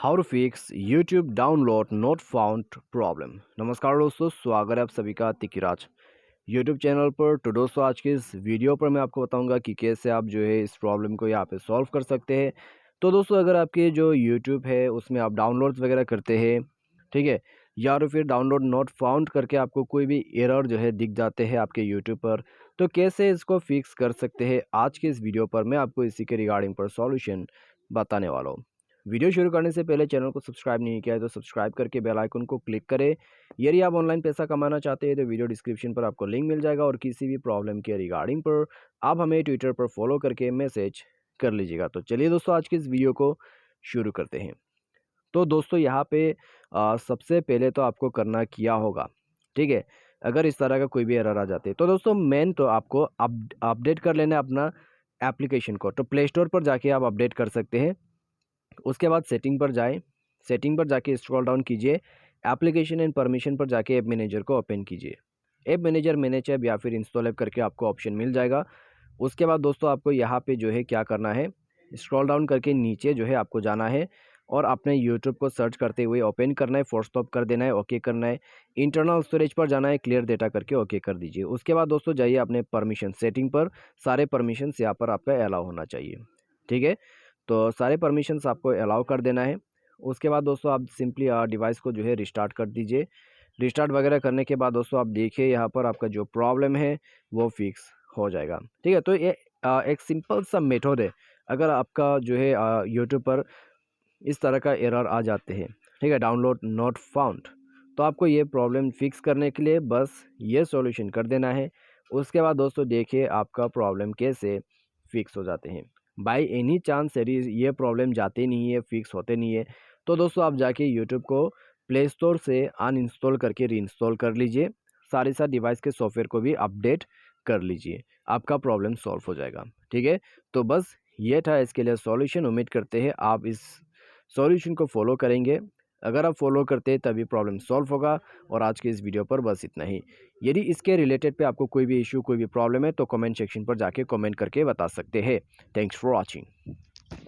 How to fix YouTube download not found problem. नमस्कार दोस्तों, स्वागत है आप सभी का तिकिराज यूट्यूब चैनल पर। तो दोस्तों, आज के इस वीडियो पर मैं आपको बताऊंगा कि कैसे आप जो है इस प्रॉब्लम को यहाँ पे सॉल्व कर सकते हैं। तो दोस्तों, अगर आपके जो यूट्यूब है उसमें आप डाउनलोड्स वगैरह करते हैं, ठीक है, या तो फिर डाउनलोड नॉट फाउंड करके आपको कोई भी एरर जो है दिख जाते हैं आपके यूट्यूब पर, तो कैसे इसको फिक्स कर सकते हैं, आज के इस वीडियो पर मैं आपको इसी के रिगार्डिंग पर सॉल्यूशन बताने वाला हूँ। वीडियो शुरू करने से पहले चैनल को सब्सक्राइब नहीं किया है तो सब्सक्राइब करके बेल आइकन को क्लिक करें। यदि आप ऑनलाइन पैसा कमाना चाहते हैं तो वीडियो डिस्क्रिप्शन पर आपको लिंक मिल जाएगा और किसी भी प्रॉब्लम के रिगार्डिंग पर आप हमें ट्विटर पर फॉलो करके मैसेज कर लीजिएगा। तो चलिए दोस्तों, आज की इस वीडियो को शुरू करते हैं। तो दोस्तों, यहाँ पे सबसे पहले तो आपको करना क्या होगा, ठीक है, अगर इस तरह का कोई भी एरर आ जाते हैं तो दोस्तों मेन तो आपको अपडेट कर लेना है अपना एप्लीकेशन को। तो प्ले स्टोर पर जाके आप अपडेट कर सकते हैं। उसके बाद सेटिंग पर जाएं, सेटिंग पर जाके स्क्रॉल डाउन कीजिए, एप्लीकेशन एंड परमिशन पर जाके ऐप मैनेजर को ओपन कीजिए। ऐप मैनेजर मैनेज ऐप या फिर इंस्टॉल ऐप करके आपको ऑप्शन मिल जाएगा। उसके बाद दोस्तों आपको यहाँ पे जो है क्या करना है, स्क्रॉल डाउन करके नीचे जो है आपको जाना है और अपने यूट्यूब को सर्च करते हुए ओपन करना है, फोर्स स्टॉप कर देना है, ओके करना है, इंटरनल स्टोरेज पर जाना है, क्लियर डेटा करके ओके कर दीजिए। उसके बाद दोस्तों जाइए अपने परमिशन सेटिंग पर, सारे परमिशंस यहाँ पर आपका अलाउ होना चाहिए, ठीक है। तो सारे परमिशंस आपको अलाउ कर देना है। उसके बाद दोस्तों आप सिंपली डिवाइस को जो है रिस्टार्ट कर दीजिए। रिस्टार्ट वगैरह करने के बाद दोस्तों आप देखिए यहाँ पर आपका जो प्रॉब्लम है वो फिक्स हो जाएगा, ठीक है। तो ये एक सिंपल सा मेथड है। अगर आपका जो है यूट्यूब पर इस तरह का एरर आ जाते हैं, ठीक है, डाउनलोड नॉट फाउंड, तो आपको ये प्रॉब्लम फिक्स करने के लिए बस ये सॉल्यूशन कर देना है। उसके बाद दोस्तों देखिए आपका प्रॉब्लम कैसे फिक्स हो जाते हैं। बाय एनी चांस यदि ये प्रॉब्लम जाते नहीं है, फिक्स होते नहीं है, तो दोस्तों आप जाके यूट्यूब को प्ले स्टोर से अनइंस्टॉल करके रीइंस्टॉल कर लीजिए। सारे साथ डिवाइस के सॉफ्टवेयर को भी अपडेट कर लीजिए, आपका प्रॉब्लम सॉल्व हो जाएगा, ठीक है। तो बस ये था इसके लिए सॉल्यूशन। उम्मीद करते हैं आप इस सॉल्यूशन को फॉलो करेंगे। अगर आप फॉलो करते हैं तभी प्रॉब्लम सॉल्व होगा। और आज के इस वीडियो पर बस इतना ही। यदि इसके रिलेटेड पे आपको कोई भी इशू, कोई भी प्रॉब्लम है तो कमेंट सेक्शन पर जाके कमेंट करके बता सकते हैं। Thanks for watching.